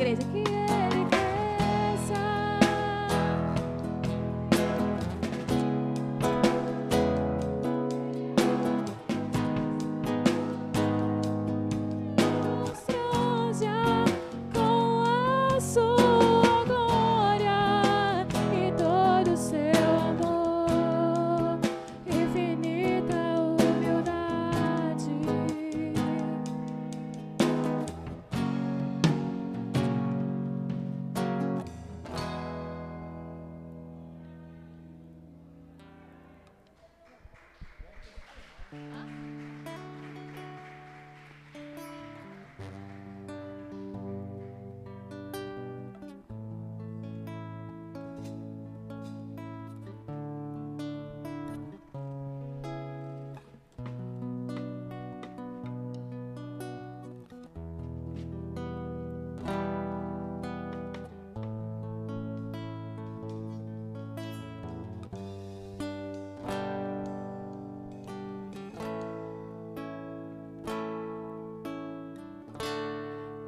igreja, que ele cresça. Nostrosa com a sua glória e todo o seu amor, infinita humildade.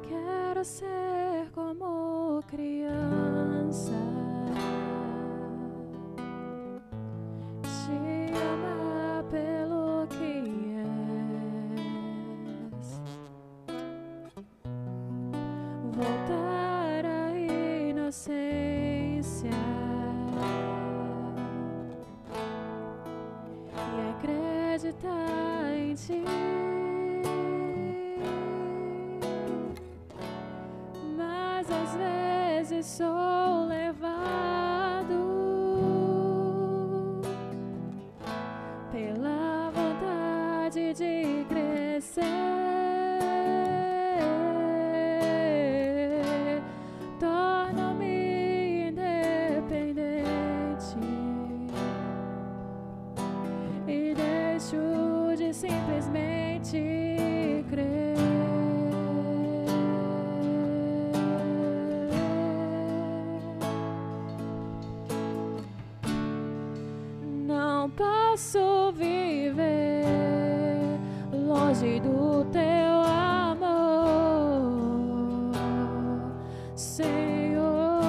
Quero ser como criança, te amar pelo que és, voltar à inocência e acreditar em ti. Mas às vezes sou levado pela vontade de crescer. Torno-me independente e deixo de simplesmente crer. Não posso viver longe do teu amor, Senhor.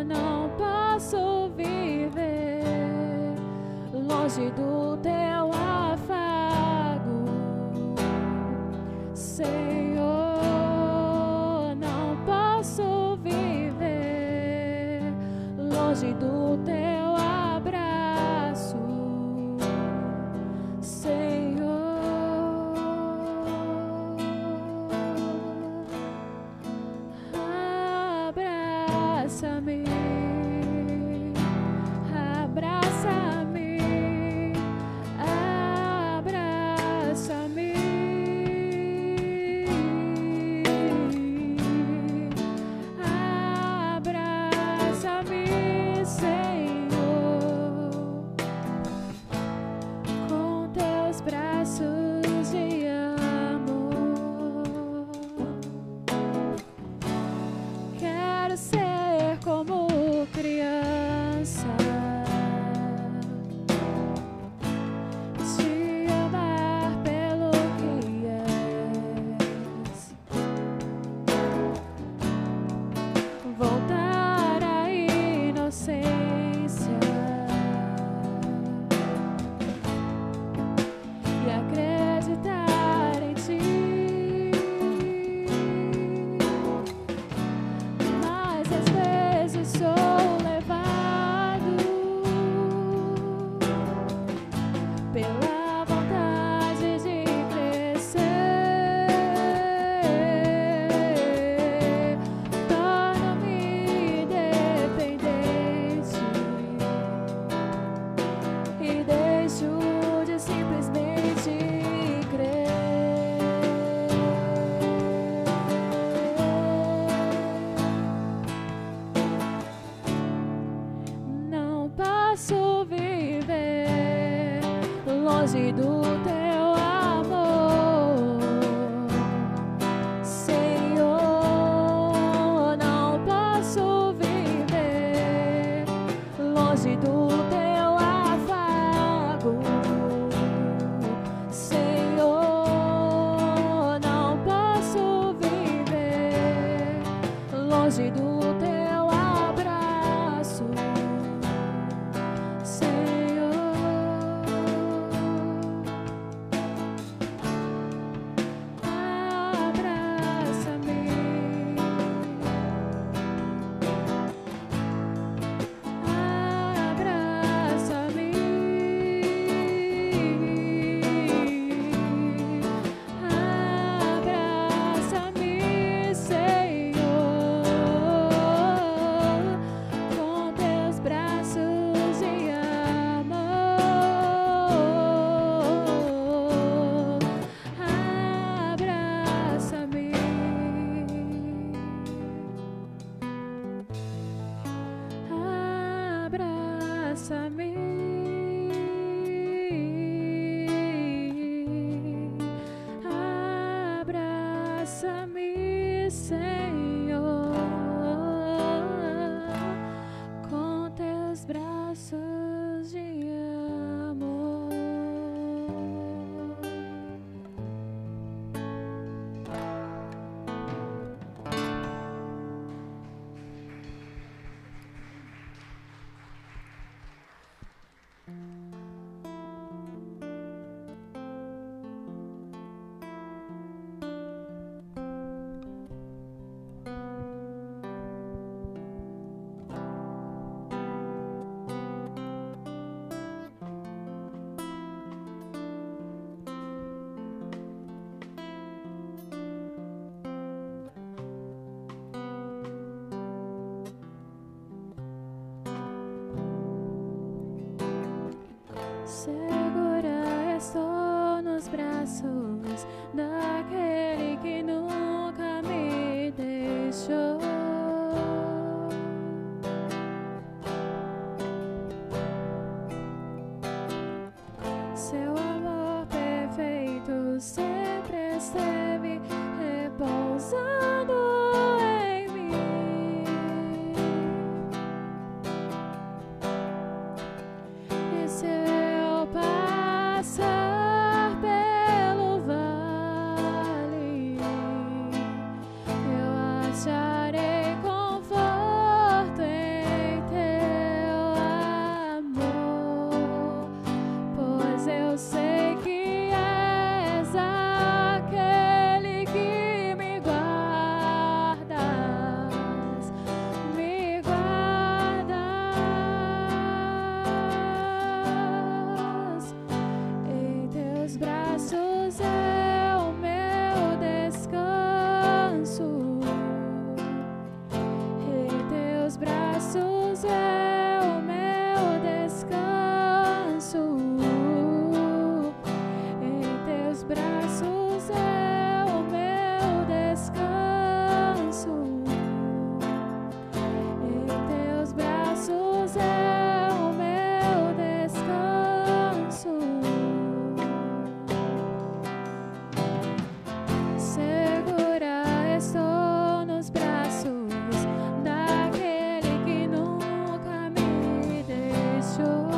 Não posso viver longe do teu afago, Senhor. Não posso viver longe do teu abraço, Senhor. Abraça-me, abraça-me, abraça-me, abraça-me, Senhor, com teus braços de amor. Quero ser como criança, te amar pelo que és, voltar à inocência e acreditar em ti. Mas às vezes sou levado pela vontade de crescer. Torno-me independente e deixo de simplesmente crer. Não posso viver longe do teu amor, Senhor. Não posso viver longe do teu afago, Senhor. Não posso viver estou nos braços daquele que nunca me deixou. Seu amor perfeito sempre esteve repousando em mim. E se eu passar pelo vale, eu acharei conforto em teu amor, pois eu sei que és aquele que me guardas, me guardas. Em teus braços é o meu descanso. Em teus braços é o meu descanso. Em teus braços é o meu descanso. Em teus braços é o meu descanso. Segura estou nos braços daquele que nunca me deixou.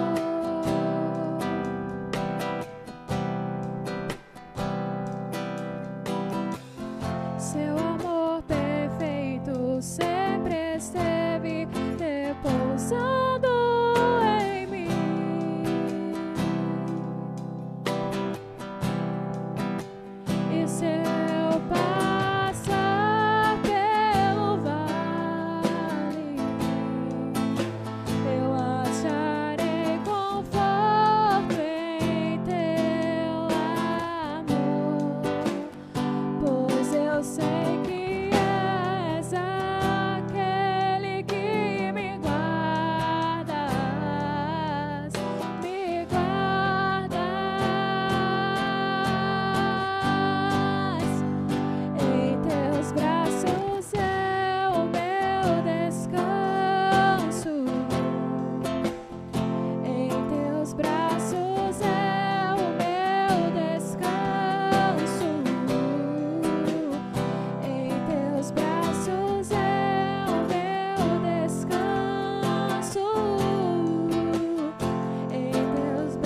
Seu amor perfeito sempre esteve repousando em mim. E se eu passar pelo vale, eu acharei conforto em teu amor, pois eu sei que és aquele que me guardas, me guardas. Em teus braços é o meu descanso. Em teus braços é o meu descanso. Em teus braços é o meu descanso. Em teus braços é o meu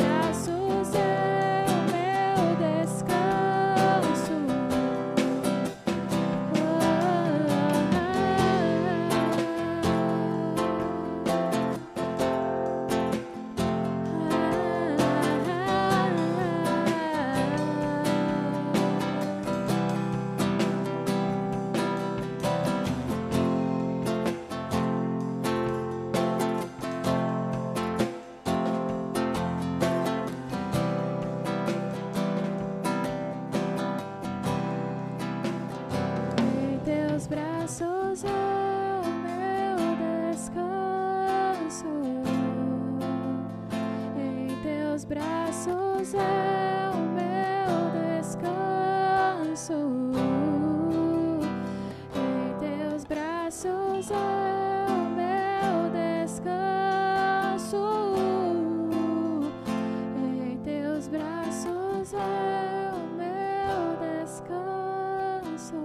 descanso. Em teus braços é o meu descanso. Em teus braços é o meu descanso. Em teus braços é o meu descanso. Em teus braços é o meu descanso.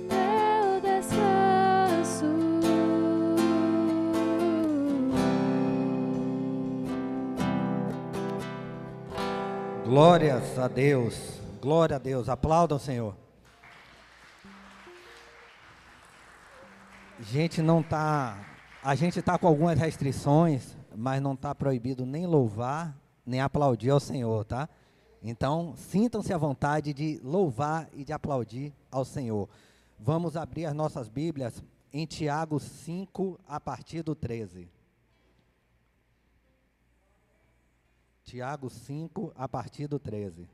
Meu descanso. Glórias a Deus, glória a Deus, aplaudam o Senhor. A gente tá com algumas restrições, mas não está proibido nem louvar, nem aplaudir ao Senhor, tá? Então, sintam-se à vontade de louvar e de aplaudir ao Senhor. Vamos abrir as nossas Bíblias em Tiago 5, a partir do 13. Tiago 5, a partir do 13.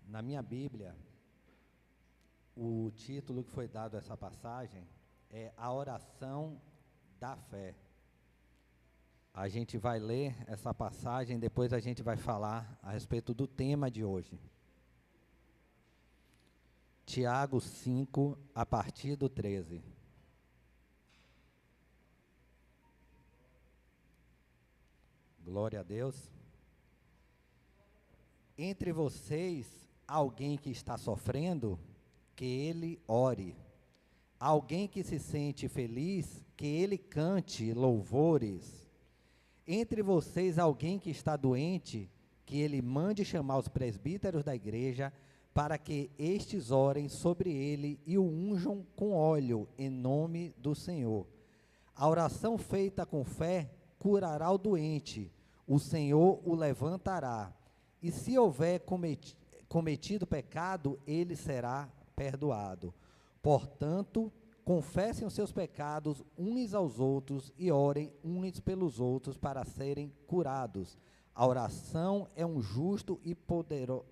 Na minha Bíblia, o título que foi dado a essa passagem é A Oração da Fé. A gente vai ler essa passagem, depois a gente vai falar a respeito do tema de hoje. Tiago 5, a partir do 13. Glória a Deus. Entre vocês, alguém que está sofrendo, que ele ore. Alguém que se sente feliz, que ele cante louvores. Entre vocês, alguém que está doente, que ele mande chamar os presbíteros da igreja, para que estes orem sobre ele e o unjam com óleo, em nome do Senhor. A oração feita com fé curará o doente, o Senhor o levantará. E se houver cometido pecado, ele será perdoado. Portanto, confessem os seus pecados uns aos outros e orem uns pelos outros para serem curados. A oração é um justo e poderoso,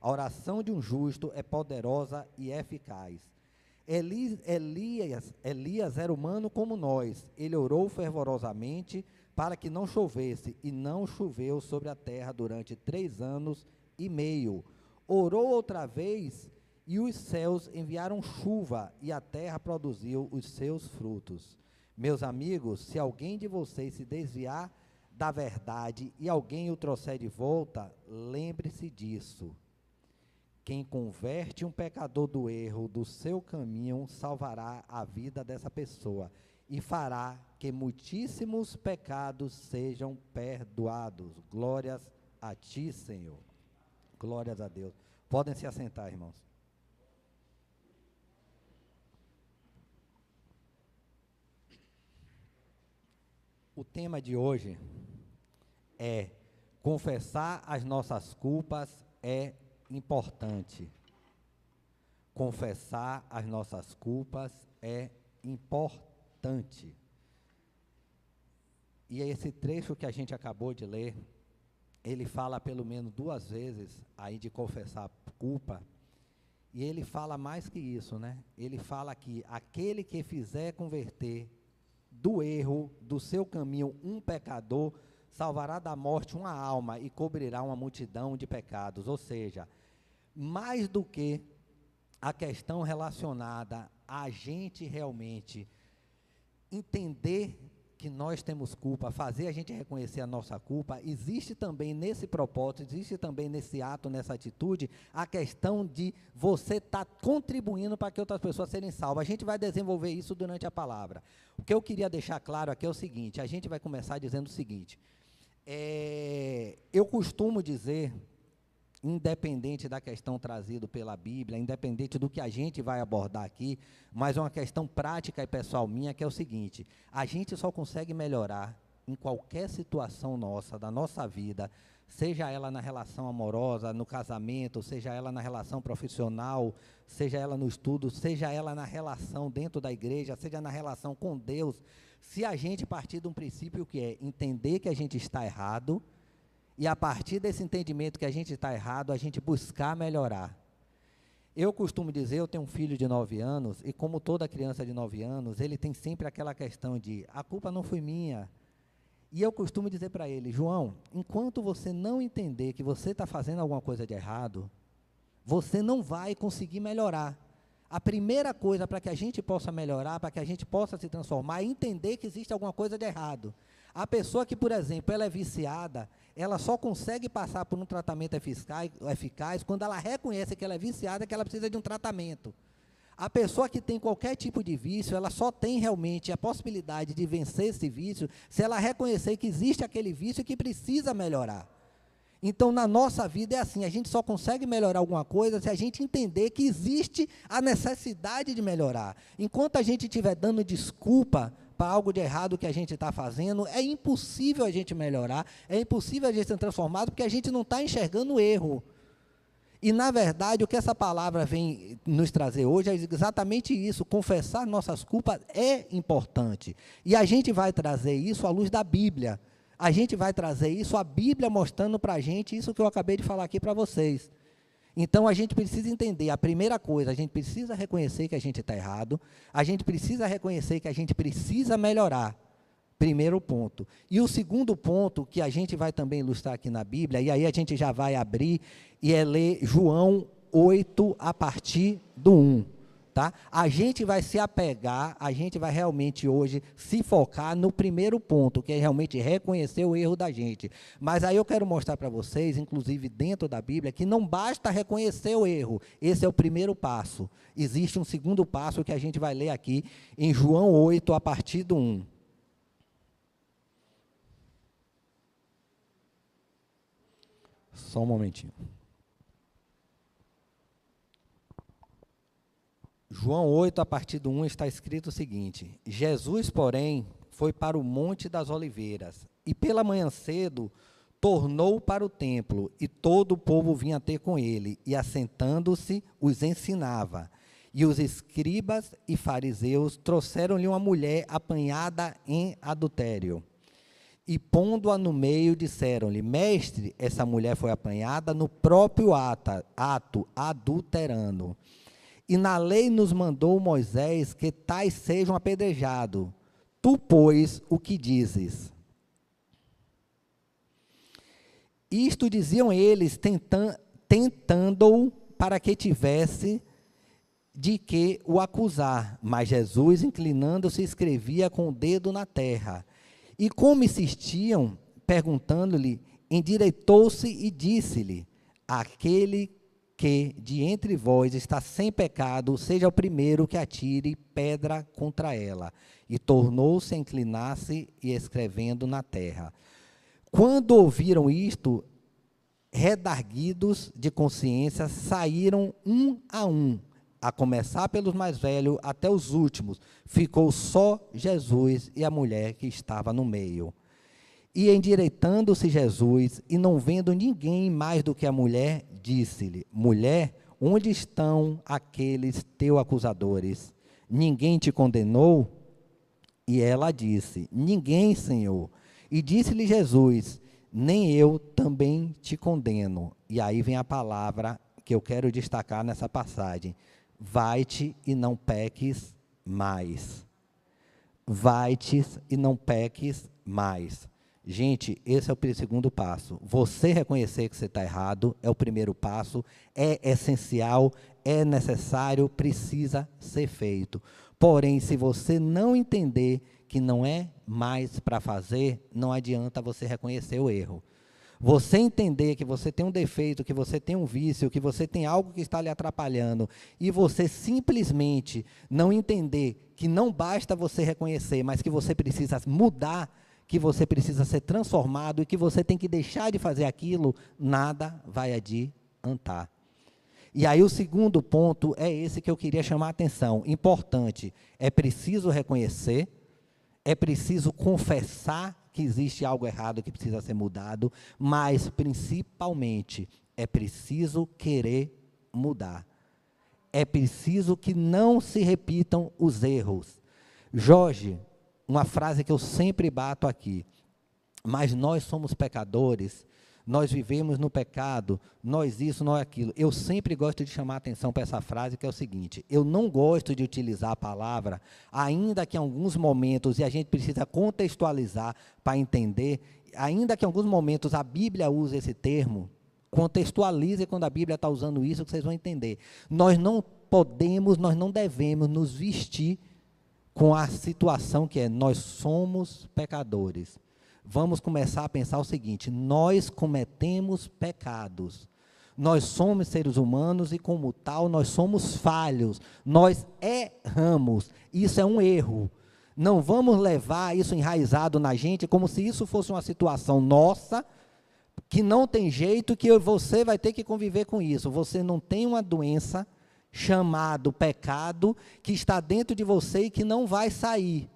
a oração de um justo é poderosa e eficaz. Elias era humano como nós. Ele orou fervorosamente para que não chovesse, e não choveu sobre a terra durante 3 anos e meio. Orou outra vez, e os céus enviaram chuva, e a terra produziu os seus frutos. Meus amigos, se alguém de vocês se desviar da verdade, e alguém o trouxer de volta, lembre-se disso. Quem converte um pecador do erro do seu caminho, salvará a vida dessa pessoa, e fará que muitíssimos pecados sejam perdoados. Glórias a ti, Senhor. Glórias a Deus. Podem se assentar, irmãos. O tema de hoje é: confessar as nossas culpas é importante. Confessar as nossas culpas é importante. E esse trecho que a gente acabou de ler, ele fala pelo menos 2 vezes aí de confessar culpa, e ele fala mais que isso, né? Ele fala que aquele que fizer converter do erro do seu caminho um pecador, salvará da morte uma alma e cobrirá uma multidão de pecados. Ou seja, mais do que a questão relacionada a gente realmente entender que nós temos culpa, fazer a gente reconhecer a nossa culpa, existe também nesse propósito, existe também nesse ato, nessa atitude, a questão de você estar contribuindo para que outras pessoas serem salvas. A gente vai desenvolver isso durante a palavra. O que eu queria deixar claro aqui é o seguinte: a gente vai começar dizendo o seguinte, eu costumo dizer, independente da questão trazida pela Bíblia, independente do que a gente vai abordar aqui, mas uma questão prática e pessoal minha, que é o seguinte: a gente só consegue melhorar em qualquer situação nossa, da nossa vida, seja ela na relação amorosa, no casamento, seja ela na relação profissional, seja ela no estudo, seja ela na relação dentro da igreja, seja na relação com Deus, se a gente partir de um princípio que é entender que a gente está errado, e a partir desse entendimento que a gente está errado, a gente buscar melhorar. Eu costumo dizer, eu tenho um filho de 9 anos, e como toda criança de 9 anos, ele tem sempre aquela questão de, a culpa não foi minha. E eu costumo dizer para ele, João, enquanto você não entender que você está fazendo alguma coisa de errado, você não vai conseguir melhorar. A primeira coisa para que a gente possa melhorar, para que a gente possa se transformar, é entender que existe alguma coisa de errado. A pessoa que, por exemplo, ela é viciada, ela só consegue passar por um tratamento eficaz quando ela reconhece que ela é viciada, que ela precisa de um tratamento. A pessoa que tem qualquer tipo de vício, ela só tem realmente a possibilidade de vencer esse vício se ela reconhecer que existe aquele vício e que precisa melhorar. Então, na nossa vida é assim, a gente só consegue melhorar alguma coisa se a gente entender que existe a necessidade de melhorar. Enquanto a gente estiver dando desculpa para algo de errado que a gente está fazendo, é impossível a gente melhorar, é impossível a gente ser transformado, porque a gente não está enxergando o erro. E, na verdade, o que essa palavra vem nos trazer hoje é exatamente isso. Confessar nossas culpas é importante. E a gente vai trazer isso à luz da Bíblia. A gente vai trazer isso, a Bíblia mostrando para a gente isso que eu acabei de falar aqui para vocês. Então, a gente precisa entender, a primeira coisa, a gente precisa reconhecer que a gente está errado, a gente precisa reconhecer que a gente precisa melhorar. Primeiro ponto. E o segundo ponto, que a gente vai também ilustrar aqui na Bíblia, e aí a gente já vai abrir e ler João 8, a partir do 1. Tá? A gente vai se apegar, a gente vai realmente hoje se focar no primeiro ponto, que é realmente reconhecer o erro da gente. Mas aí eu quero mostrar para vocês, inclusive dentro da Bíblia, que não basta reconhecer o erro. Esse é o primeiro passo. Existe um segundo passo que a gente vai ler aqui em João 8, a partir do 1. Só um momentinho. João 8, a partir do 1, está escrito o seguinte: Jesus, porém, foi para o Monte das Oliveiras, e pela manhã cedo tornou para o templo, e todo o povo vinha ter com ele, e assentando-se, os ensinava. E os escribas e fariseus trouxeram-lhe uma mulher apanhada em adultério. E pondo-a no meio, disseram-lhe: Mestre, essa mulher foi apanhada no próprio ato adulterando. E na lei nos mandou Moisés que tais sejam apedrejados. Tu, pois, o que dizes? Isto diziam eles, tentando-o para que tivesse de que o acusar. Mas Jesus, inclinando-se, escrevia com o dedo na terra. E como insistiam, perguntando-lhe, endireitou-se e disse-lhe: aquele que de entre vós está sem pecado, seja o primeiro que atire pedra contra ela. E tornou-se a inclinar-se e escrevendo na terra. Quando ouviram isto, redarguidos de consciência, saíram um, a começar pelos mais velhos até os últimos. Ficou só Jesus e a mulher que estava no meio. E endireitando-se Jesus, e não vendo ninguém mais do que a mulher, disse-lhe: Mulher, onde estão aqueles teus acusadores? Ninguém te condenou? E ela disse: Ninguém, Senhor. E disse-lhe Jesus: Nem eu também te condeno. E aí vem a palavra que eu quero destacar nessa passagem: vai-te e não peques mais. Vai-te e não peques mais. Gente, esse é o segundo passo. Você reconhecer que você está errado é o primeiro passo, é essencial, é necessário, precisa ser feito. Porém, se você não entender que não é mais para fazer, não adianta você reconhecer o erro. Você entender que você tem um defeito, que você tem um vício, que você tem algo que está lhe atrapalhando, e você simplesmente não entender que não basta você reconhecer, mas que você precisa mudar, que você precisa ser transformado e que você tem que deixar de fazer aquilo, nada vai adiantar. E aí o segundo ponto é esse que eu queria chamar a atenção. Importante, é preciso reconhecer, é preciso confessar que existe algo errado que precisa ser mudado, mas principalmente é preciso querer mudar. É preciso que não se repitam os erros. Jorge, uma frase que eu sempre bato aqui: mas nós somos pecadores, nós vivemos no pecado, nós isso, nós aquilo. Eu sempre gosto de chamar a atenção para essa frase, que é o seguinte: eu não gosto de utilizar a palavra, ainda que em alguns momentos, e a gente precisa contextualizar para entender, ainda que em alguns momentos a Bíblia use esse termo, contextualize quando a Bíblia está usando isso, que vocês vão entender. Nós não podemos, nós não devemos nos vestir com a situação que é: nós somos pecadores. Vamos começar a pensar o seguinte: nós cometemos pecados, nós somos seres humanos e, como tal, nós somos falhos, nós erramos, isso é um erro. Não vamos levar isso enraizado na gente como se isso fosse uma situação nossa, que não tem jeito, que você vai ter que conviver com isso. Você não tem uma doença chamado pecado, que está dentro de você e que não vai sair.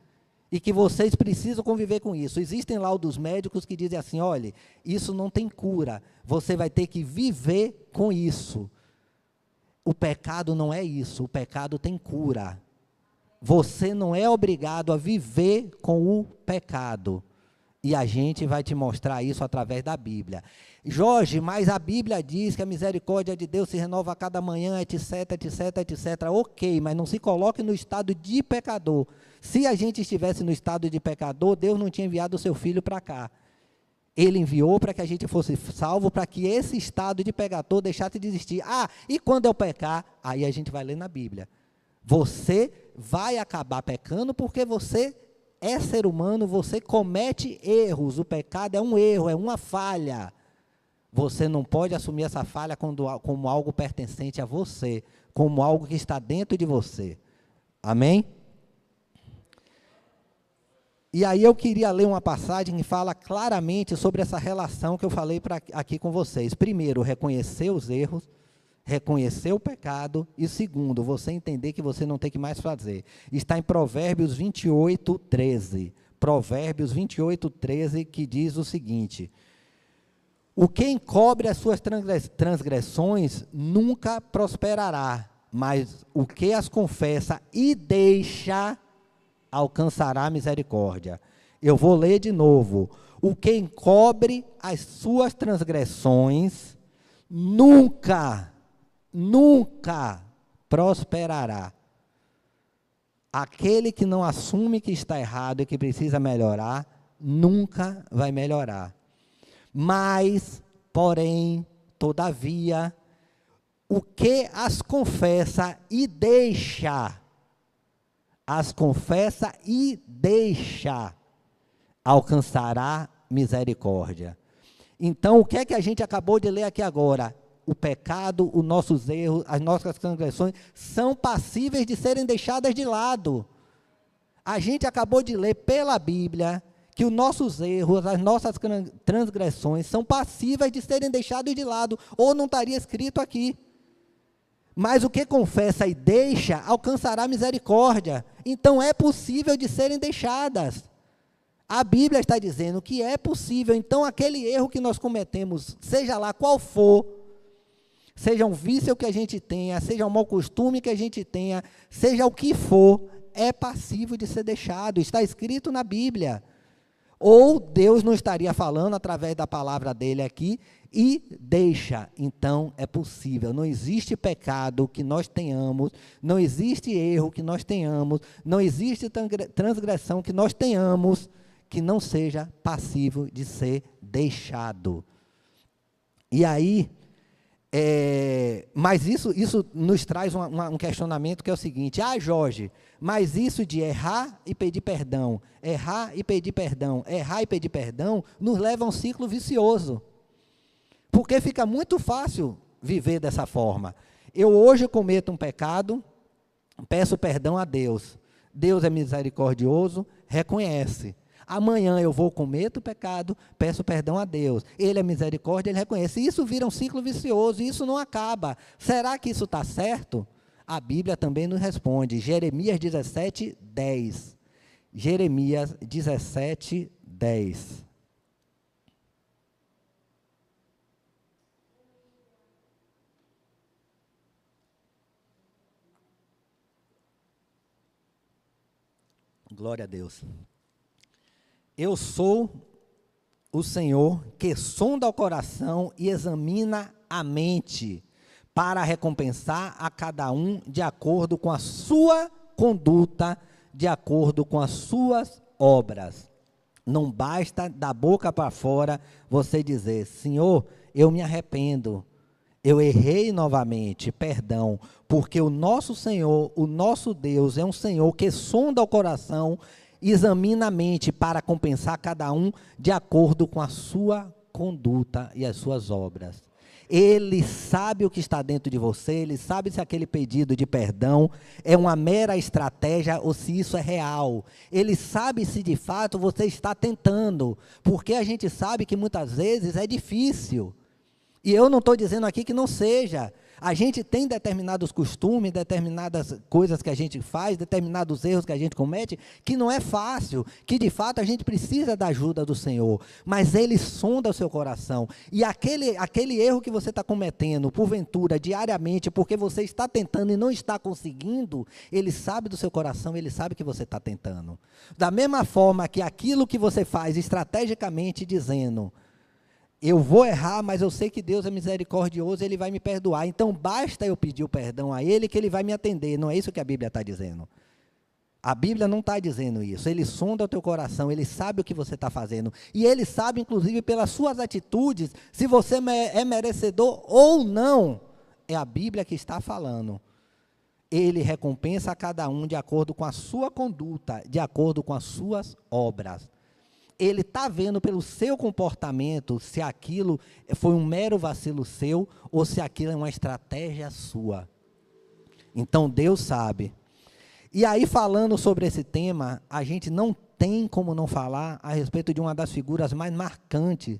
e que vocês precisam conviver com isso. Existem laudos médicos que dizem assim, olha, isso não tem cura, você vai ter que viver com isso. O pecado não é isso, o pecado tem cura. Você não é obrigado a viver com o pecado. E a gente vai te mostrar isso através da Bíblia. Jorge, mas a Bíblia diz que a misericórdia de Deus se renova a cada manhã, etc, etc, etc. Ok, mas não se coloque no estado de pecador. Se a gente estivesse no estado de pecador, Deus não tinha enviado o seu Filho para cá. Ele enviou para que a gente fosse salvo, para que esse estado de pecador deixasse de existir. Ah, e quando eu pecar? Aí a gente vai ler na Bíblia. Você vai acabar pecando porque você é ser humano, você comete erros. O pecado é um erro, é uma falha. Você não pode assumir essa falha como algo pertencente a você, como algo que está dentro de você. Amém? E aí eu queria ler uma passagem que fala claramente sobre essa relação que eu falei aqui com vocês. Primeiro, reconhecer os erros, reconhecer o pecado, e segundo, você entender que você não tem que mais fazer. Está em Provérbios 28, 13. Provérbios 28, 13, que diz o seguinte: o que encobre as suas transgressões nunca prosperará, mas o que as confessa e deixa alcançará misericórdia. Eu vou ler de novo. O que encobre as suas transgressões nunca prosperará. Aquele que não assume que está errado e que precisa melhorar, nunca vai melhorar. Mas, porém, todavia, o que as confessa e deixa, alcançará misericórdia. Então, o que é que a gente acabou de ler aqui agora? O pecado, os nossos erros, as nossas transgressões são passíveis de serem deixadas de lado. A gente acabou de ler pela Bíblia que os nossos erros, as nossas transgressões são passíveis de serem deixados de lado, ou não estaria escrito aqui. Mas o que confessa e deixa, alcançará misericórdia. Então é possível de serem deixadas. A Bíblia está dizendo que é possível. Então aquele erro que nós cometemos, seja lá qual for, seja um vício que a gente tenha, seja um mau costume que a gente tenha, seja o que for, é passível de ser deixado. Está escrito na Bíblia. Ou Deus não estaria falando através da palavra dele aqui, e deixa. Então é possível. Não existe pecado que nós tenhamos, não existe erro que nós tenhamos, não existe transgressão que nós tenhamos que não seja passível de ser deixado. E aí, mas isso nos traz um questionamento que é o seguinte: Jorge, mas isso de errar e pedir perdão, errar e pedir perdão, errar e pedir perdão, nos leva a um ciclo vicioso. Porque fica muito fácil viver dessa forma. Eu hoje cometo um pecado, peço perdão a Deus. Deus é misericordioso, reconhece. Amanhã eu cometo o pecado, peço perdão a Deus. Ele é misericórdia, ele reconhece. Isso vira um ciclo vicioso e isso não acaba. Será que isso está certo? A Bíblia também nos responde. Jeremias 17, 10. Jeremias 17, 10. Glória a Deus. Eu sou o Senhor que sonda o coração e examina a mente, para recompensar a cada um de acordo com a sua conduta, de acordo com as suas obras. Não basta da boca para fora você dizer: Senhor, eu me arrependo, eu errei novamente, perdão, porque o nosso Senhor, o nosso Deus, é um Senhor que sonda o coração, examina a mente para compensar cada um de acordo com a sua conduta e as suas obras. Ele sabe o que está dentro de você, ele sabe se aquele pedido de perdão é uma mera estratégia ou se isso é real. Ele sabe se de fato você está tentando, porque a gente sabe que muitas vezes é difícil. E eu não estou dizendo aqui que não seja. A gente tem determinados costumes, determinadas coisas que a gente faz, determinados erros que a gente comete, que não é fácil, que de fato a gente precisa da ajuda do Senhor, mas Ele sonda o seu coração, e aquele erro que você está cometendo, porventura, diariamente, porque você está tentando e não está conseguindo, Ele sabe do seu coração, Ele sabe que você está tentando. Da mesma forma que aquilo que você faz estrategicamente dizendo, eu vou errar, mas eu sei que Deus é misericordioso e Ele vai me perdoar. Então, basta eu pedir o perdão a Ele que Ele vai me atender. Não é isso que a Bíblia está dizendo. A Bíblia não está dizendo isso. Ele sonda o teu coração, Ele sabe o que você está fazendo. E Ele sabe, inclusive, pelas suas atitudes, se você é merecedor ou não. É a Bíblia que está falando. Ele recompensa a cada um de acordo com a sua conduta, de acordo com as suas obras. Ele está vendo pelo seu comportamento se aquilo foi um mero vacilo seu ou se aquilo é uma estratégia sua. Então, Deus sabe. E aí, falando sobre esse tema, a gente não tem como não falar a respeito de uma das figuras mais marcantes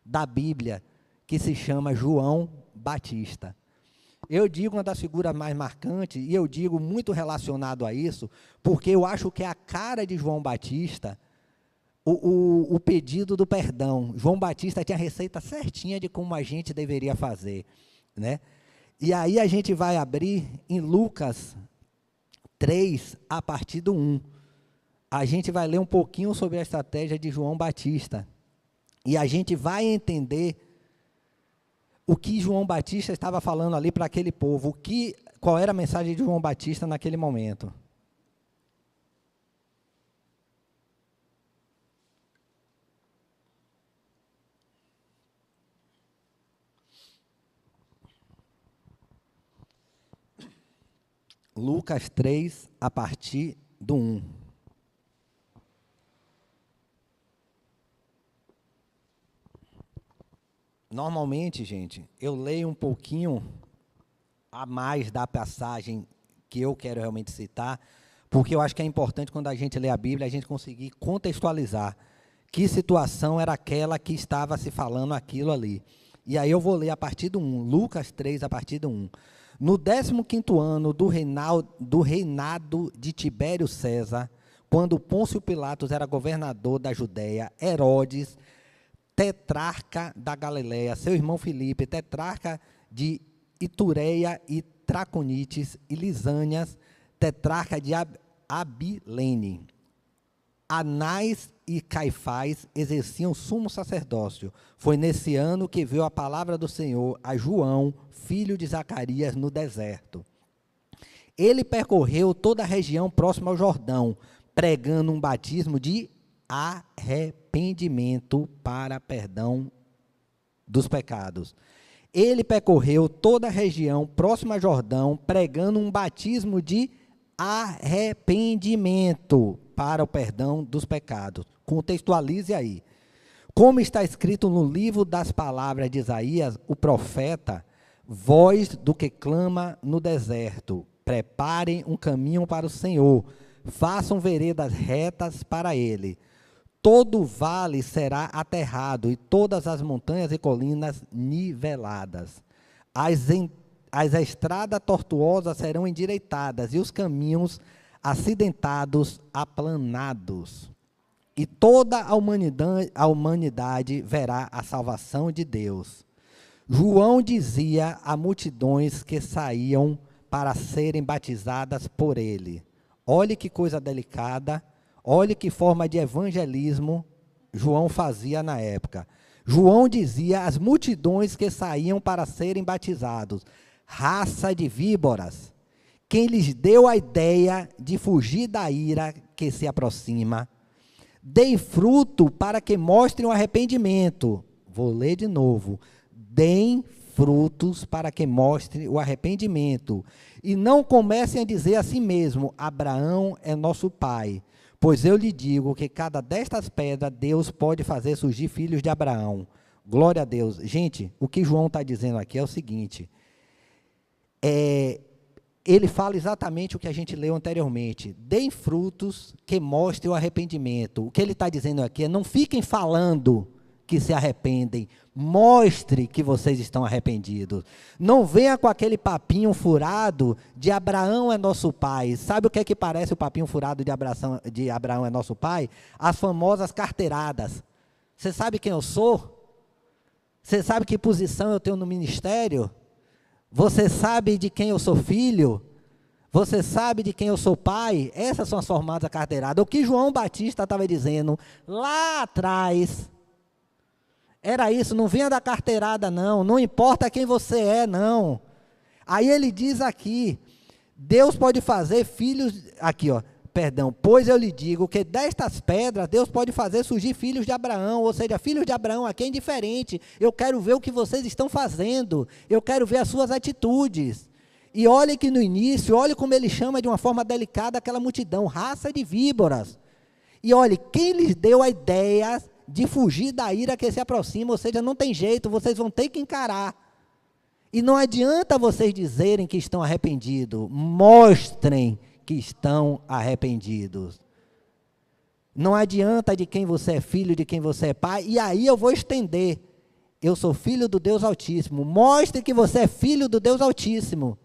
da Bíblia, que se chama João Batista. Eu digo uma das figuras mais marcantes, e eu digo muito relacionado a isso, porque eu acho que é a cara de João Batista, o pedido do perdão. João Batista tinha a receita certinha de como a gente deveria fazer, né? E aí a gente vai abrir em Lucas 3, a partir do 1. A gente vai ler um pouquinho sobre a estratégia de João Batista. E a gente vai entender o que João Batista estava falando ali para aquele povo, qual era a mensagem de João Batista naquele momento. Lucas 3, a partir do 1. Normalmente, gente, eu leio um pouquinho a mais da passagem que eu quero realmente citar, porque eu acho que é importante, quando a gente lê a Bíblia, a gente conseguir contextualizar que situação era aquela que estava se falando aquilo ali. E aí eu vou ler a partir do 1, Lucas 3, a partir do 1. No 15º ano do reinado de Tibério César, quando Pôncio Pilatos era governador da Judéia, Herodes, tetrarca da Galileia, seu irmão Filipe, tetrarca de Itureia e Traconites e Lisânias, tetrarca de Abilene, Anás e Caifás exerciam sumo sacerdócio. Foi nesse ano que veio a palavra do Senhor a João, filho de Zacarias, no deserto. Ele percorreu toda a região próxima ao Jordão, pregando um batismo de arrependimento para perdão dos pecados. Ele percorreu toda a região próxima ao Jordão, pregando um batismo de arrependimento para o perdão dos pecados. Contextualize aí. Como está escrito no livro das palavras de Isaías, o profeta, voz do que clama no deserto, preparem um caminho para o Senhor, façam veredas retas para ele. Todo vale será aterrado e todas as montanhas e colinas niveladas. As estradas tortuosas serão endireitadas e os caminhos acidentados aplanados. E toda a humanidade verá a salvação de Deus. João dizia a multidões que saíam para serem batizadas por ele. Olhe que coisa delicada, olhe que forma de evangelismo João fazia na época. João dizia às multidões que saíam para serem batizados: raça de víboras, quem lhes deu a ideia de fugir da ira que se aproxima? Deem fruto para que mostrem o arrependimento. Vou ler de novo. Deem frutos para que mostrem o arrependimento. E não comecem a dizer a si mesmo: Abraão é nosso pai. Pois eu lhe digo que cada destas pedras Deus pode fazer surgir filhos de Abraão. Glória a Deus. Gente, o que João está dizendo aqui é o seguinte. Ele fala exatamente o que a gente leu anteriormente. Deem frutos que mostrem o arrependimento. O que ele está dizendo aqui é: não fiquem falando que se arrependem. Mostre que vocês estão arrependidos. Não venha com aquele papinho furado de Abraão é nosso pai. Sabe o que é que parece o papinho furado de Abraão é nosso pai? As famosas carteiradas. Você sabe quem eu sou? Você sabe que posição eu tenho no ministério? Você sabe de quem eu sou filho? Você sabe de quem eu sou pai? Essas são as famosas carteiradas. O que João Batista estava dizendo lá atrás era isso, não venha da carteirada não importa quem você é não. Aí ele diz aqui, Deus pode fazer filhos, pois eu lhe digo que destas pedras Deus pode fazer surgir filhos de Abraão, ou seja, filhos de Abraão aqui é indiferente, eu quero ver o que vocês estão fazendo, eu quero ver as suas atitudes. E olhe que no início, olhe como ele chama de uma forma delicada aquela multidão, raça de víboras. E olhe, quem lhes deu a ideia de fugir da ira que se aproxima, ou seja, não tem jeito, vocês vão ter que encarar. E não adianta vocês dizerem que estão arrependidos, mostrem que estão arrependidos. Não adianta de quem você é filho, de quem você é pai, e aí eu vou estender. Eu sou filho do Deus Altíssimo, mostre que você é filho do Deus Altíssimo.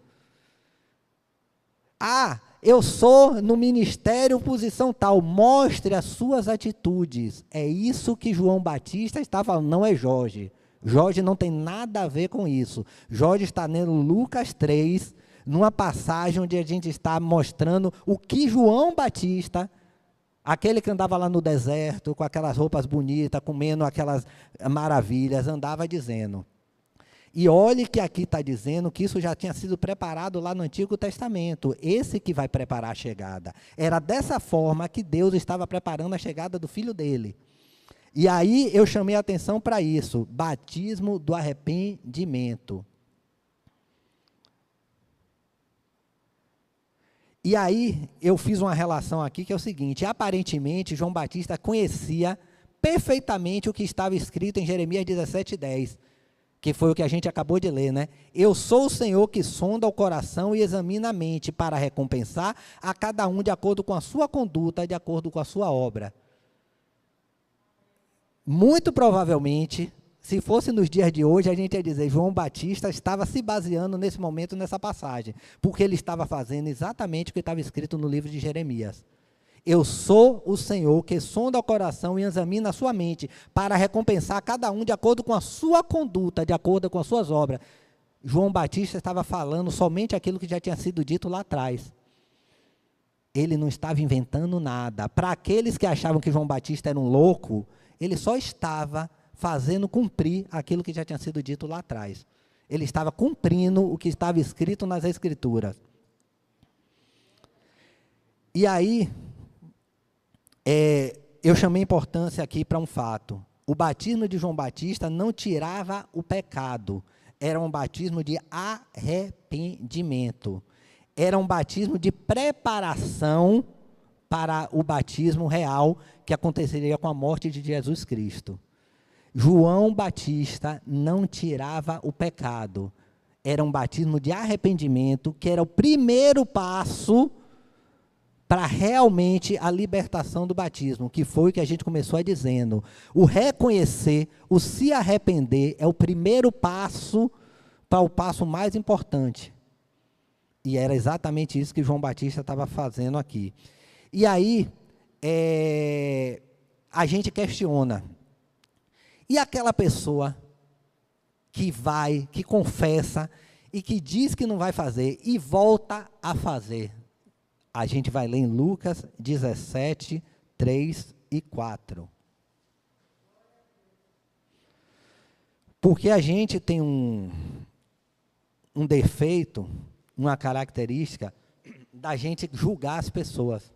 Eu sou no ministério posição tal, mostre as suas atitudes. É isso que João Batista está falando, não é Jorge. Jorge não tem nada a ver com isso. Jorge está lendo Lucas 3, numa passagem onde a gente está mostrando o que João Batista, aquele que andava lá no deserto, com aquelas roupas bonitas, comendo aquelas maravilhas, andava dizendo. E olhe que aqui está dizendo que isso já tinha sido preparado lá no Antigo Testamento. Esse que vai preparar a chegada. Era dessa forma que Deus estava preparando a chegada do Filho dele. E aí eu chamei a atenção para isso. Batismo do arrependimento. E aí eu fiz uma relação aqui que é o seguinte. Aparentemente João Batista conhecia perfeitamente o que estava escrito em Jeremias 17:10. Que foi o que a gente acabou de ler, né? Eu sou o Senhor que sonda o coração e examina a mente para recompensar a cada um de acordo com a sua conduta, de acordo com a sua obra. Muito provavelmente, se fosse nos dias de hoje, a gente ia dizer, João Batista estava se baseando nesse momento, nessa passagem, porque ele estava fazendo exatamente o que estava escrito no livro de Jeremias. Eu sou o Senhor que sonda o coração e examina a sua mente, para recompensar cada um de acordo com a sua conduta, de acordo com as suas obras. João Batista estava falando somente aquilo que já tinha sido dito lá atrás. Ele não estava inventando nada. Para aqueles que achavam que João Batista era um louco, ele só estava fazendo cumprir aquilo que já tinha sido dito lá atrás. Ele estava cumprindo o que estava escrito nas Escrituras. E aí, eu chamei importância aqui para um fato. O batismo de João Batista não tirava o pecado. Era um batismo de arrependimento. Era um batismo de preparação para o batismo real que aconteceria com a morte de Jesus Cristo. João Batista não tirava o pecado. Era um batismo de arrependimento, que era o primeiro passo para realmente a libertação do batismo, que foi o que a gente começou dizendo. O reconhecer, o se arrepender, é o primeiro passo para o passo mais importante. E era exatamente isso que João Batista estava fazendo aqui. E aí, a gente questiona. E aquela pessoa que vai, que confessa, e que diz que não vai fazer, e volta a fazer? A gente vai ler em Lucas 17, 3 e 4. Porque a gente tem um defeito, uma característica, da gente julgar as pessoas.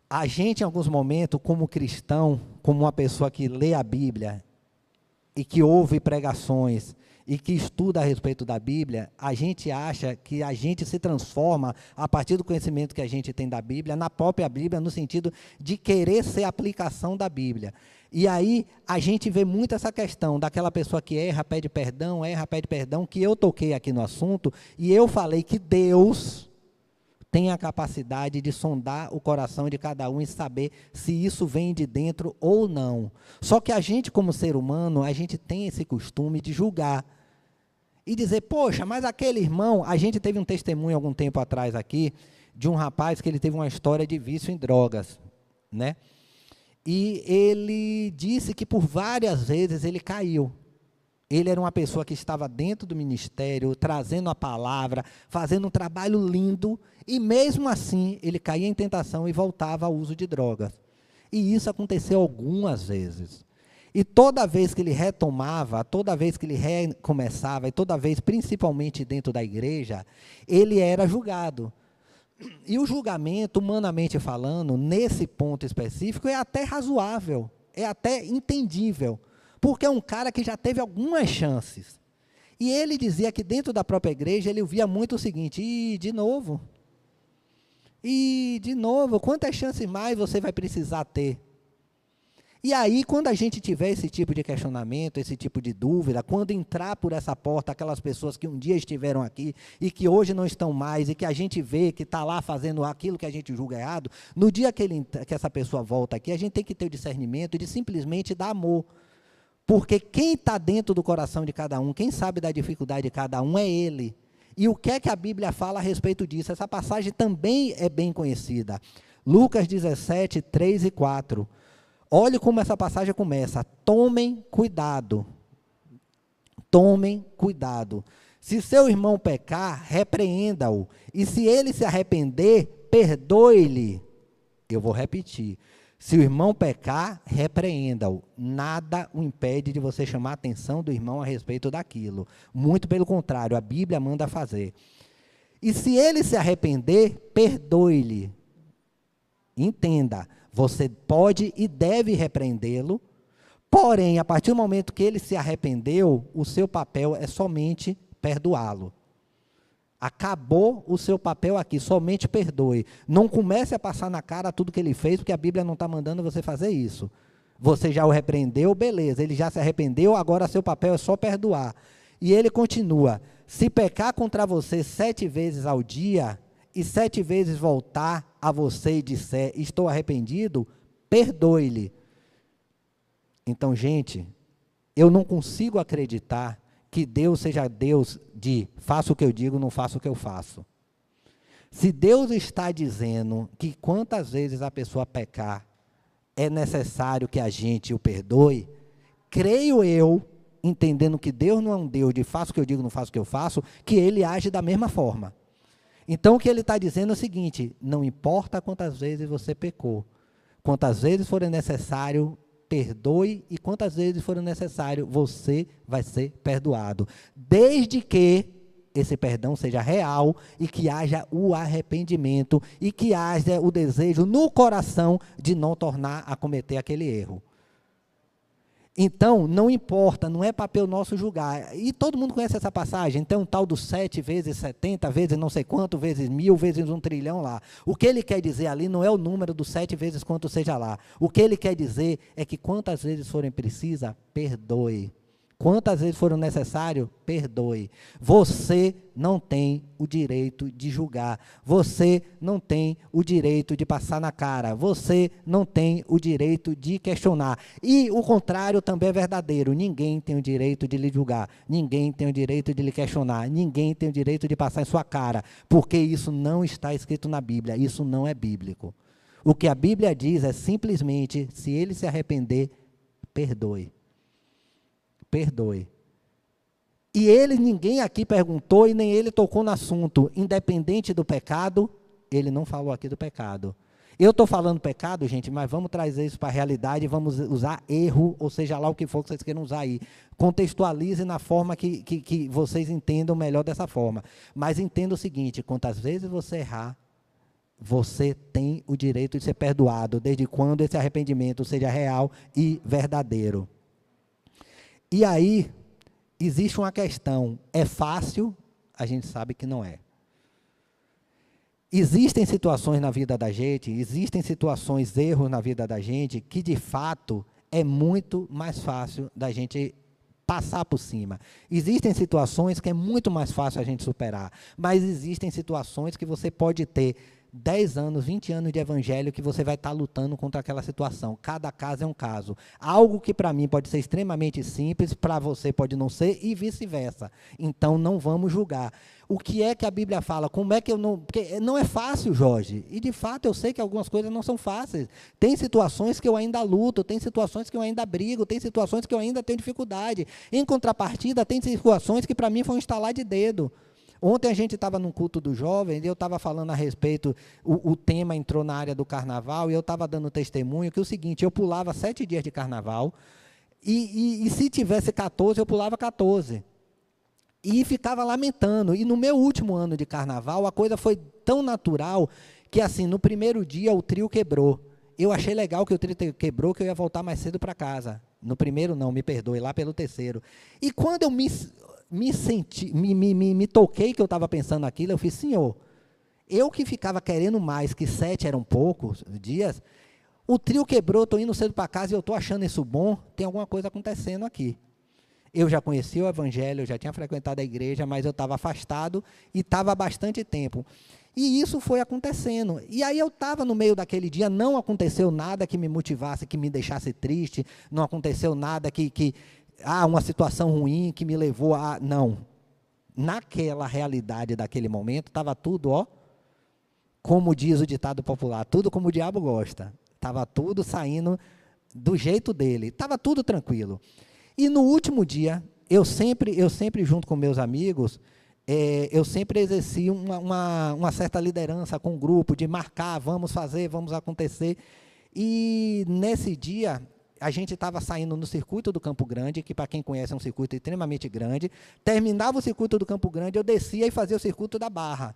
A gente, em alguns momentos, como cristão, como uma pessoa que lê a Bíblia, e que ouve pregações, e que estuda a respeito da Bíblia, a gente acha que a gente se transforma, a partir do conhecimento que a gente tem da Bíblia, na própria Bíblia, no sentido de querer ser a aplicação da Bíblia. E aí, a gente vê muito essa questão daquela pessoa que erra, pede perdão, que eu toquei aqui no assunto, e eu falei que Deus, tem a capacidade de sondar o coração de cada um e saber se isso vem de dentro ou não. Só que a gente, como ser humano, a gente tem esse costume de julgar. E dizer, poxa, mas aquele irmão... A gente teve um testemunho algum tempo atrás aqui, de um rapaz que ele teve uma história de vício em drogas, né? E ele disse que por várias vezes ele caiu. Ele era uma pessoa que estava dentro do ministério, trazendo a palavra, fazendo um trabalho lindo, e mesmo assim ele caía em tentação e voltava ao uso de drogas. E isso aconteceu algumas vezes. E toda vez que ele retomava, toda vez que ele recomeçava, e toda vez, principalmente dentro da igreja, ele era julgado. E o julgamento, humanamente falando, nesse ponto específico, é até razoável, é até entendível, porque é um cara que já teve algumas chances. E ele dizia que dentro da própria igreja, ele via muito o seguinte, de novo, quantas chances mais você vai precisar ter? E aí, quando a gente tiver esse tipo de questionamento, esse tipo de dúvida, quando entrar por essa porta aquelas pessoas que um dia estiveram aqui e que hoje não estão mais, e que a gente vê que está lá fazendo aquilo que a gente julga errado, no dia que essa pessoa volta aqui, a gente tem que ter o discernimento de simplesmente dar amor. Porque quem está dentro do coração de cada um, quem sabe da dificuldade de cada um é ele. E o que é que a Bíblia fala a respeito disso? Essa passagem também é bem conhecida. Lucas 17, 3 e 4. Olhe como essa passagem começa. Tomem cuidado. Tomem cuidado. Se seu irmão pecar, repreenda-o. E se ele se arrepender, perdoe-lhe. Eu vou repetir. Se o irmão pecar, repreenda-o. Nada o impede de você chamar a atenção do irmão a respeito daquilo. Muito pelo contrário, a Bíblia manda fazer. E se ele se arrepender, perdoe-lhe. Entenda. Você pode e deve repreendê-lo, porém, a partir do momento que ele se arrependeu, o seu papel é somente perdoá-lo. Acabou o seu papel aqui, somente perdoe. Não comece a passar na cara tudo que ele fez, porque a Bíblia não está mandando você fazer isso. Você já o repreendeu, beleza, ele já se arrependeu, agora seu papel é só perdoar. E ele continua, se pecar contra você 7 vezes ao dia, e 7 vezes voltar a você e disser, estou arrependido, perdoe-lhe. Então, gente, eu não consigo acreditar que Deus seja Deus de faço o que eu digo, não faço o que eu faço. Se Deus está dizendo que quantas vezes a pessoa pecar, é necessário que a gente o perdoe, creio eu, entendendo que Deus não é um Deus de faço o que eu digo, não faço o que eu faço, que Ele age da mesma forma. Então, o que ele está dizendo é o seguinte, não importa quantas vezes você pecou, quantas vezes forem necessário, perdoe, e quantas vezes forem necessário, você vai ser perdoado. Desde que esse perdão seja real e que haja o arrependimento e que haja o desejo no coração de não tornar a cometer aquele erro. Então, não importa, não é papel nosso julgar. E todo mundo conhece essa passagem, então, tal do 7 vezes 70, vezes não sei quanto, vezes 1000, vezes 1 trilhão lá. O que ele quer dizer ali não é o número do 7 vezes quanto seja lá. O que ele quer dizer é que quantas vezes forem precisas, perdoe. Quantas vezes foram necessário, perdoe. Você não tem o direito de julgar. Você não tem o direito de passar na cara. Você não tem o direito de questionar. E o contrário também é verdadeiro. Ninguém tem o direito de lhe julgar. Ninguém tem o direito de lhe questionar. Ninguém tem o direito de passar em sua cara. Porque isso não está escrito na Bíblia. Isso não é bíblico. O que a Bíblia diz é simplesmente, se ele se arrepender, perdoe. Perdoe. E ninguém aqui perguntou e nem ele tocou no assunto, independente do pecado, ele não falou aqui do pecado. Eu estou falando pecado, gente, mas vamos trazer isso para a realidade, vamos usar erro, ou seja lá o que for que vocês queiram usar aí. Contextualize na forma que vocês entendam melhor dessa forma. Mas entenda o seguinte, quantas vezes você errar, você tem o direito de ser perdoado, desde quando esse arrependimento seja real e verdadeiro. E aí, existe uma questão, é fácil? A gente sabe que não é. Existem situações na vida da gente, existem situações, erros na vida da gente, que de fato é muito mais fácil da gente passar por cima. Existem situações que é muito mais fácil a gente superar, mas existem situações que você pode ter 10 anos, 20 anos de evangelho que você vai estar lutando contra aquela situação. Cada caso é um caso. Algo que para mim pode ser extremamente simples, para você pode não ser e vice-versa. Então não vamos julgar. O que é que a Bíblia fala? Como é que eu não... Porque não é fácil, Jorge. E de fato eu sei que algumas coisas não são fáceis. Tem situações que eu ainda luto, tem situações que eu ainda brigo, tem situações que eu ainda tenho dificuldade. Em contrapartida, tem situações que para mim foi um estalar de dedo. Ontem a gente estava num culto dos jovens e eu estava falando a respeito, o tema entrou na área do carnaval e eu estava dando testemunho que é o seguinte, eu pulava 7 dias de carnaval e se tivesse 14, eu pulava 14. E ficava lamentando. E no meu último ano de carnaval, a coisa foi tão natural que, assim, no primeiro dia o trio quebrou. Eu achei legal que o trio quebrou, que eu ia voltar mais cedo para casa. No primeiro não, me perdoe, lá pelo terceiro. E quando eu me toquei que eu estava pensando aquilo, eu fiz, Senhor, eu que ficava querendo mais, que 7 eram poucos dias, o trio quebrou, estou indo cedo para casa e eu estou achando isso bom, tem alguma coisa acontecendo aqui. Eu já conhecia o evangelho, eu já tinha frequentado a igreja, mas eu estava afastado e estava há bastante tempo. E isso foi acontecendo. E aí eu estava no meio daquele dia, não aconteceu nada que me motivasse, que me deixasse triste, não aconteceu nada uma situação ruim que me levou a... Não. Naquela realidade daquele momento, estava tudo, como diz o ditado popular, tudo como o diabo gosta. Estava tudo saindo do jeito dele. Estava tudo tranquilo. E no último dia, eu sempre junto com meus amigos, eu sempre exerci uma certa liderança com o grupo, de marcar, vamos fazer, vamos acontecer. E nesse dia, a gente estava saindo no circuito do Campo Grande, que para quem conhece é um circuito extremamente grande. Terminava o circuito do Campo Grande, eu descia e fazia o circuito da Barra.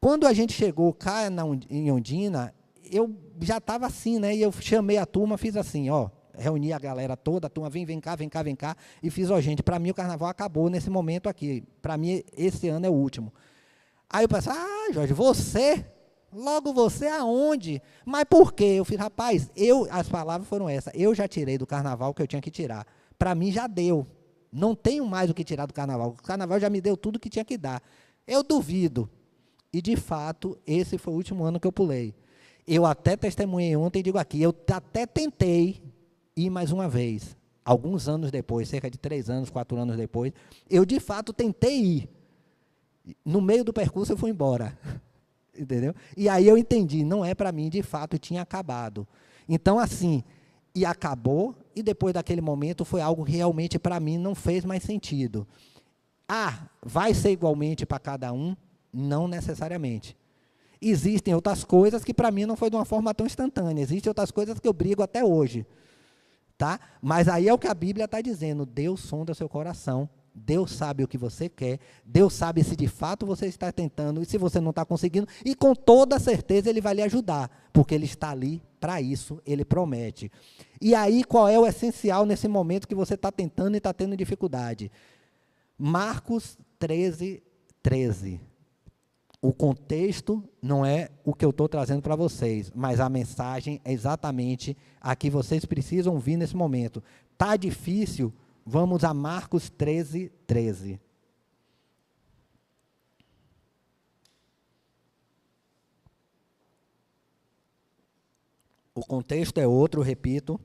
Quando a gente chegou cá em Ondina, eu já estava assim, né? E eu chamei a turma, fiz assim, reuni a galera toda, a turma, vem cá, e fiz, gente, para mim o carnaval acabou nesse momento aqui, para mim esse ano é o último. Aí eu pensei, Jorge, logo você aonde? Mas por quê? Eu fiz, rapaz, as palavras foram essas, eu já tirei do carnaval o que eu tinha que tirar, para mim já deu, não tenho mais o que tirar do carnaval já me deu tudo que tinha que dar, eu duvido, e de fato, esse foi o último ano que eu pulei. Eu até testemunhei ontem e digo aqui, eu até tentei ir mais uma vez, alguns anos depois, cerca de 3 anos, 4 anos depois, eu de fato tentei ir, no meio do percurso eu fui embora, entendeu? E aí eu entendi, não é para mim, de fato tinha acabado, então assim, e acabou, e depois daquele momento foi algo que realmente para mim não fez mais sentido. Vai ser igualmente para cada um? Não necessariamente. Existem outras coisas que para mim não foi de uma forma tão instantânea, existem outras coisas que eu brigo até hoje, tá? Mas aí é o que a Bíblia está dizendo, Deus sonda o seu coração, Deus sabe o que você quer, Deus sabe se de fato você está tentando, e se você não está conseguindo, e com toda certeza Ele vai lhe ajudar, porque Ele está ali para isso, Ele promete. E aí qual é o essencial nesse momento que você está tentando e está tendo dificuldade? Marcos 13:13. O contexto não é o que eu estou trazendo para vocês, mas a mensagem é exatamente a que vocês precisam ouvir nesse momento. Está difícil? Vamos a Marcos 13:13. O contexto é outro, repito,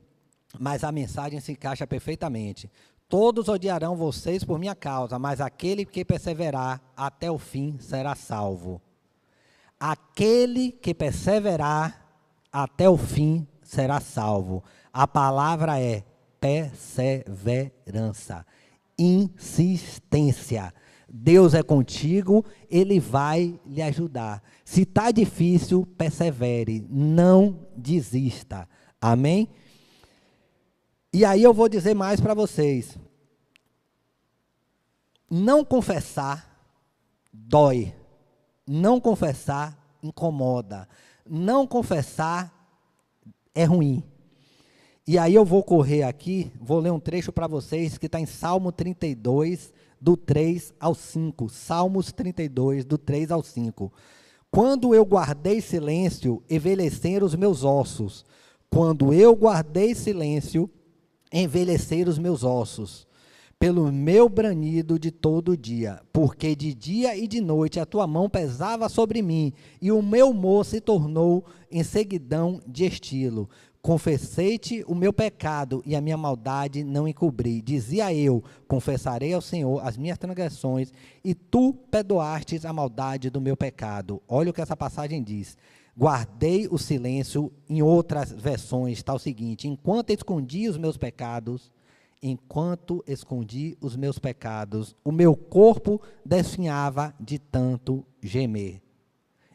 mas a mensagem se encaixa perfeitamente. Todos odiarão vocês por minha causa, mas aquele que perseverar até o fim será salvo. Aquele que perseverar até o fim será salvo. A palavra é perseverança, insistência. Deus é contigo, Ele vai lhe ajudar. Se está difícil, persevere, não desista. Amém? E aí eu vou dizer mais para vocês. Não confessar dói. Não confessar incomoda. Não confessar é ruim. E aí eu vou correr aqui, vou ler um trecho para vocês que está em Salmo 32, do 3 ao 5. Salmos 32, do 3 ao 5. Quando eu guardei silêncio, envelheceram os meus ossos. Quando eu guardei silêncio, envelheceram os meus ossos. pelo meu branido de todo dia, porque de dia e de noite a tua mão pesava sobre mim, e o meu humor se tornou em seguidão de estilo. Confessei-te o meu pecado, e a minha maldade não encobri. Dizia eu, confessarei ao Senhor as minhas transgressões, e tu perdoastes a maldade do meu pecado. Olha o que essa passagem diz. Guardei o silêncio. Em outras versões está o seguinte: enquanto escondi os meus pecados, o meu corpo desfinhava de tanto gemer.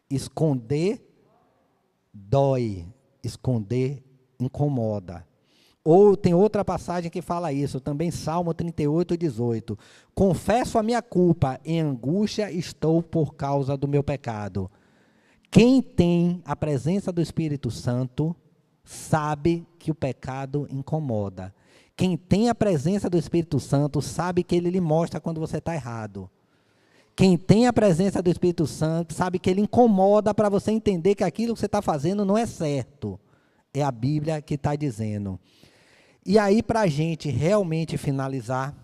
Esconder dói, esconder incomoda. Ou tem outra passagem que fala isso, também Salmo 38, 18. Confesso a minha culpa, em angústia estou por causa do meu pecado. Quem tem a presença do Espírito Santo sabe que o pecado incomoda. Quem tem a presença do Espírito Santo sabe que ele lhe mostra quando você está errado. Quem tem a presença do Espírito Santo sabe que ele incomoda para você entender que aquilo que você está fazendo não é certo. É a Bíblia que está dizendo. E aí, para a gente realmente finalizar,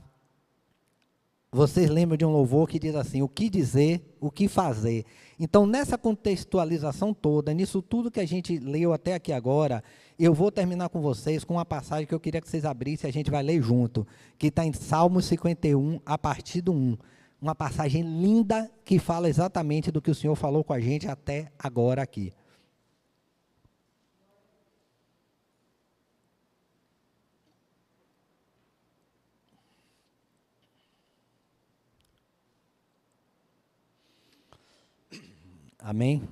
vocês lembram de um louvor que diz assim: o que dizer, o que fazer. Então, nessa contextualização toda, nisso tudo que a gente leu até aqui agora, eu vou terminar com vocês com uma passagem que eu queria que vocês abrissem e a gente vai ler junto, que está em Salmo 51, a partir do 1. Uma passagem linda que fala exatamente do que o Senhor falou com a gente até agora aqui. Amém?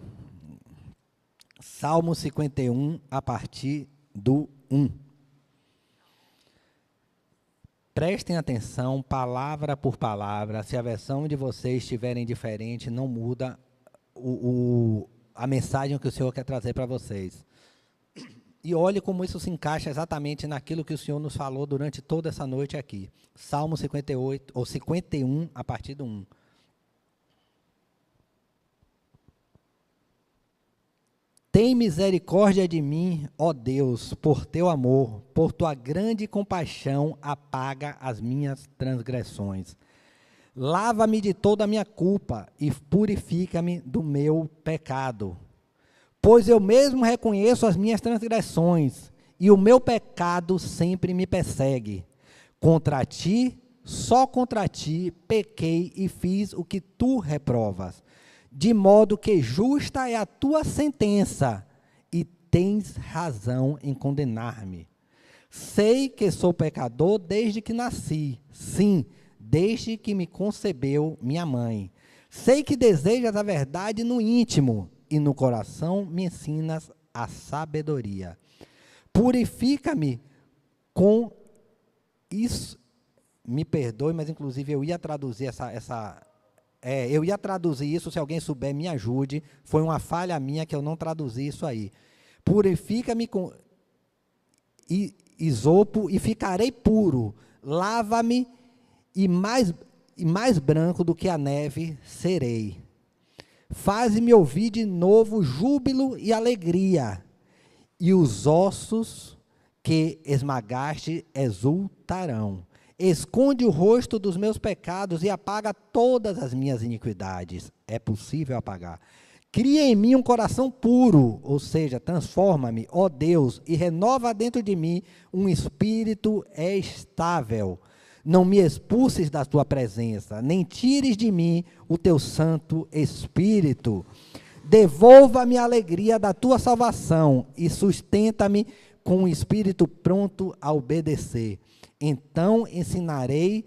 Salmo 51, a partir do 1. Prestem atenção, palavra por palavra. Se a versão de vocês estiverem diferente, não muda a mensagem que o Senhor quer trazer para vocês. E olhe como isso se encaixa exatamente naquilo que o Senhor nos falou durante toda essa noite aqui. Salmo 58, ou 51, a partir do 1. Tem misericórdia de mim, ó Deus, por teu amor, por tua grande compaixão, apaga as minhas transgressões. Lava-me de toda a minha culpa e purifica-me do meu pecado. Pois eu mesmo reconheço as minhas transgressões, e o meu pecado sempre me persegue. Contra ti, só contra ti, pequei e fiz o que tu reprovas. De modo que justa é a tua sentença, e tens razão em condenar-me. Sei que sou pecador desde que nasci, sim, desde que me concebeu minha mãe. Sei que desejas a verdade no íntimo, e no coração me ensinas a sabedoria. Purifica-me com isso. Me perdoe, mas inclusive eu ia traduzir eu ia traduzir isso, se alguém souber, me ajude. Foi uma falha minha que eu não traduzi isso aí. Purifica-me com isopo e ficarei puro. Lava-me e mais branco do que a neve serei. Faze-me ouvir de novo júbilo e alegria, e os ossos que esmagaste exultarão. Esconde o rosto dos meus pecados e apaga todas as minhas iniquidades. É possível apagar. Cria em mim um coração puro, ou seja, transforma-me, ó Deus, e renova dentro de mim um espírito estável. Não me expulses da tua presença, nem tires de mim o teu santo espírito. Devolva-me a alegria da tua salvação e sustenta-me com um espírito pronto a obedecer. Então ensinarei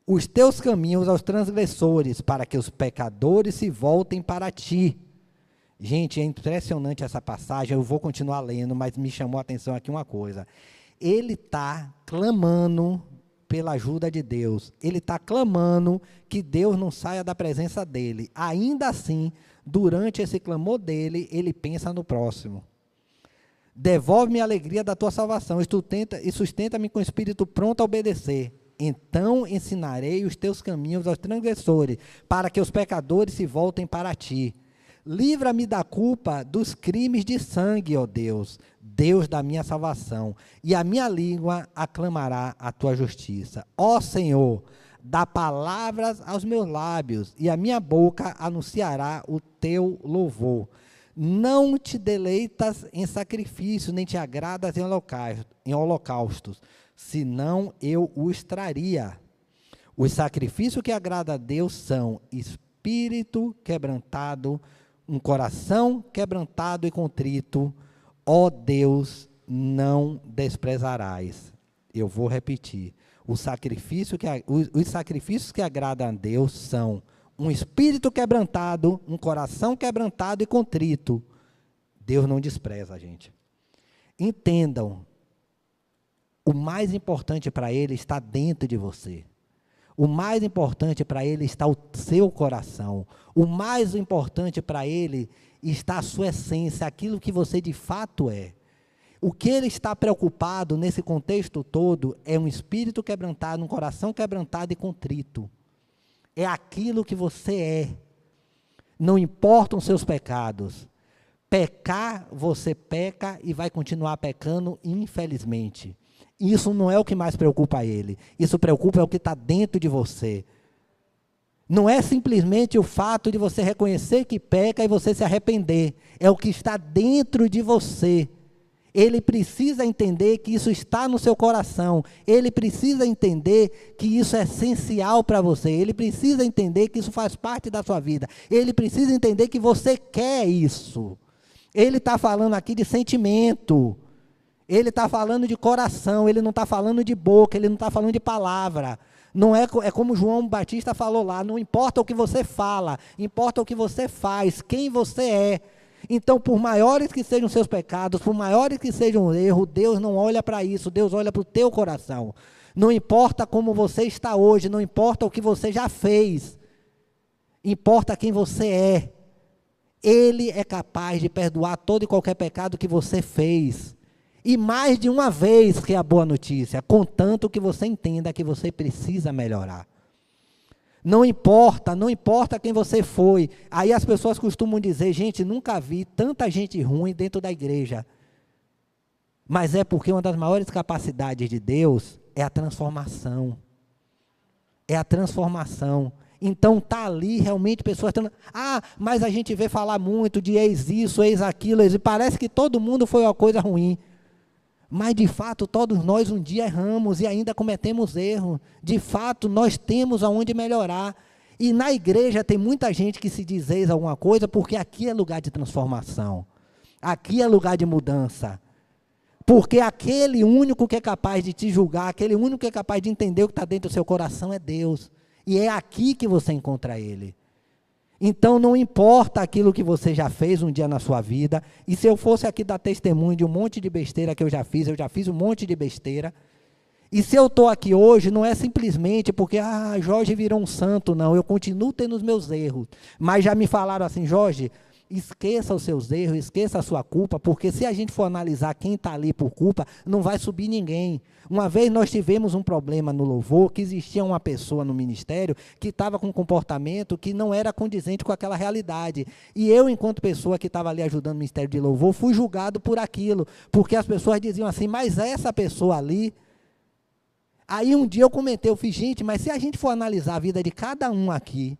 os teus caminhos aos transgressores, para que os pecadores se voltem para ti. Gente, é impressionante essa passagem, eu vou continuar lendo, mas me chamou a atenção aqui uma coisa. Ele está clamando pela ajuda de Deus, ele está clamando que Deus não saia da presença dele. Ainda assim, durante esse clamor dele, ele pensa no próximo. Devolve-me a alegria da tua salvação e sustenta-me com o espírito pronto a obedecer. Então ensinarei os teus caminhos aos transgressores, para que os pecadores se voltem para ti. Livra-me da culpa dos crimes de sangue, ó Deus, Deus da minha salvação, e a minha língua aclamará a tua justiça. Ó Senhor, dá palavras aos meus lábios, e a minha boca anunciará o teu louvor. Não te deleitas em sacrifício, nem te agradas em holocaustos, senão eu os traria. Os sacrifícios que agradam a Deus são espírito quebrantado, um coração quebrantado e contrito, ó Deus, não desprezarás. Eu vou repetir. Os sacrifícios que agradam a Deus são um espírito quebrantado, um coração quebrantado e contrito. Deus não despreza a gente. Entendam, o mais importante para Ele está dentro de você. O mais importante para Ele está o seu coração. O mais importante para Ele está a sua essência, aquilo que você de fato é. O que Ele está preocupado nesse contexto todo é um espírito quebrantado, um coração quebrantado e contrito. É aquilo que você é. Não importam os seus pecados. Pecar, você peca e vai continuar pecando, infelizmente. Isso não é o que mais preocupa a Ele. Isso preocupa é o que está dentro de você. Não é simplesmente o fato de você reconhecer que peca e você se arrepender. É o que está dentro de você. Ele precisa entender que isso está no seu coração. Ele precisa entender que isso é essencial para você. Ele precisa entender que isso faz parte da sua vida. Ele precisa entender que você quer isso. Ele está falando aqui de sentimento. Ele está falando de coração. Ele não está falando de boca. Ele não está falando de palavra. Não é como João Batista falou lá. Não importa o que você fala. Importa o que você faz. Quem você é. Então, por maiores que sejam os seus pecados, por maiores que sejam os erros, Deus não olha para isso, Deus olha para o teu coração. Não importa como você está hoje, não importa o que você já fez, importa quem você é. Ele é capaz de perdoar todo e qualquer pecado que você fez. E mais de uma vez, que é a boa notícia, contanto que você entenda que você precisa melhorar. Não importa quem você foi. Aí as pessoas costumam dizer, gente, nunca vi tanta gente ruim dentro da igreja. Mas é porque uma das maiores capacidades de Deus é a transformação. É a transformação. Então está ali realmente pessoas tendo, mas a gente vê falar muito de ex isso, ex aquilo, e parece que todo mundo foi uma coisa ruim. Mas, de fato, todos nós um dia erramos e ainda cometemos erros. De fato, nós temos aonde melhorar. E na igreja tem muita gente que se diz ex alguma coisa, porque aqui é lugar de transformação. Aqui é lugar de mudança. Porque aquele único que é capaz de te julgar, aquele único que é capaz de entender o que está dentro do seu coração é Deus. E é aqui que você encontra Ele. Então, não importa aquilo que você já fez um dia na sua vida, e se eu fosse aqui dar testemunho de um monte de besteira que eu já fiz um monte de besteira, e se eu estou aqui hoje, não é simplesmente porque, Jorge virou um santo, não, eu continuo tendo os meus erros, mas já me falaram assim, Jorge, esqueça os seus erros, esqueça a sua culpa, porque se a gente for analisar quem está ali por culpa, não vai subir ninguém. Uma vez nós tivemos um problema no louvor, que existia uma pessoa no ministério que estava com um comportamento que não era condizente com aquela realidade. E eu, enquanto pessoa que estava ali ajudando o ministério de louvor, fui julgado por aquilo, porque as pessoas diziam assim, mas essa pessoa ali... Aí um dia eu comentei, eu fiz, gente, mas se a gente for analisar a vida de cada um aqui,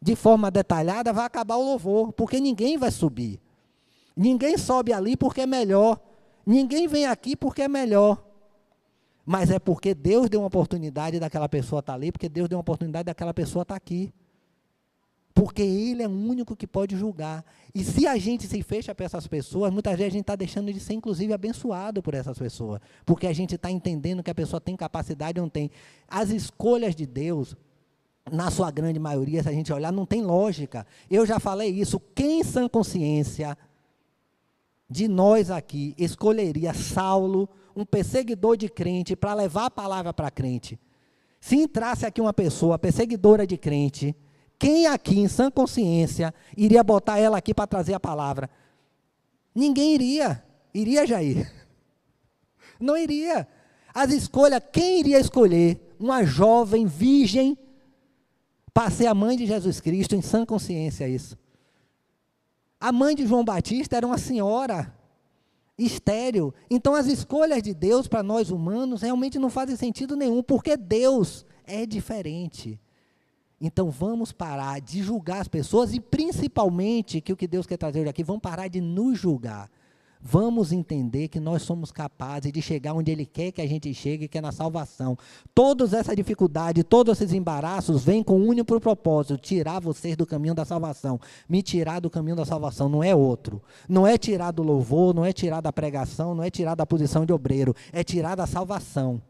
de forma detalhada, vai acabar o louvor, porque ninguém vai subir. Ninguém sobe ali porque é melhor. Ninguém vem aqui porque é melhor. Mas é porque Deus deu uma oportunidade daquela pessoa estar ali, porque Deus deu uma oportunidade daquela pessoa estar aqui. Porque Ele é o único que pode julgar. E se a gente se fecha para essas pessoas, muitas vezes a gente está deixando de ser, inclusive, abençoado por essas pessoas. Porque a gente está entendendo que a pessoa tem capacidade ou não tem. As escolhas de Deus... Na sua grande maioria, se a gente olhar, não tem lógica. Eu já falei isso. Quem, em sã consciência, de nós aqui, escolheria Saulo, um perseguidor de crente, para levar a palavra para crente? Se entrasse aqui uma pessoa perseguidora de crente, quem aqui, em sã consciência, iria botar ela aqui para trazer a palavra? Ninguém iria. Iria, Jair? Não iria. As escolhas, quem iria escolher? Uma jovem virgem, para ser a mãe de Jesus Cristo, em sã consciência isso. A mãe de João Batista era uma senhora estéril. Então, as escolhas de Deus para nós humanos realmente não fazem sentido nenhum, porque Deus é diferente. Então, vamos parar de julgar as pessoas e, principalmente, que o que Deus quer trazer hoje aqui, vamos parar de nos julgar. Vamos entender que nós somos capazes de chegar onde Ele quer que a gente chegue, que é na salvação. Todas essas dificuldades, todos esses embaraços vêm com um único propósito: tirar vocês do caminho da salvação. Me tirar do caminho da salvação, não é outro. Não é tirar do louvor, não é tirar da pregação, não é tirar da posição de obreiro, é tirar da salvação.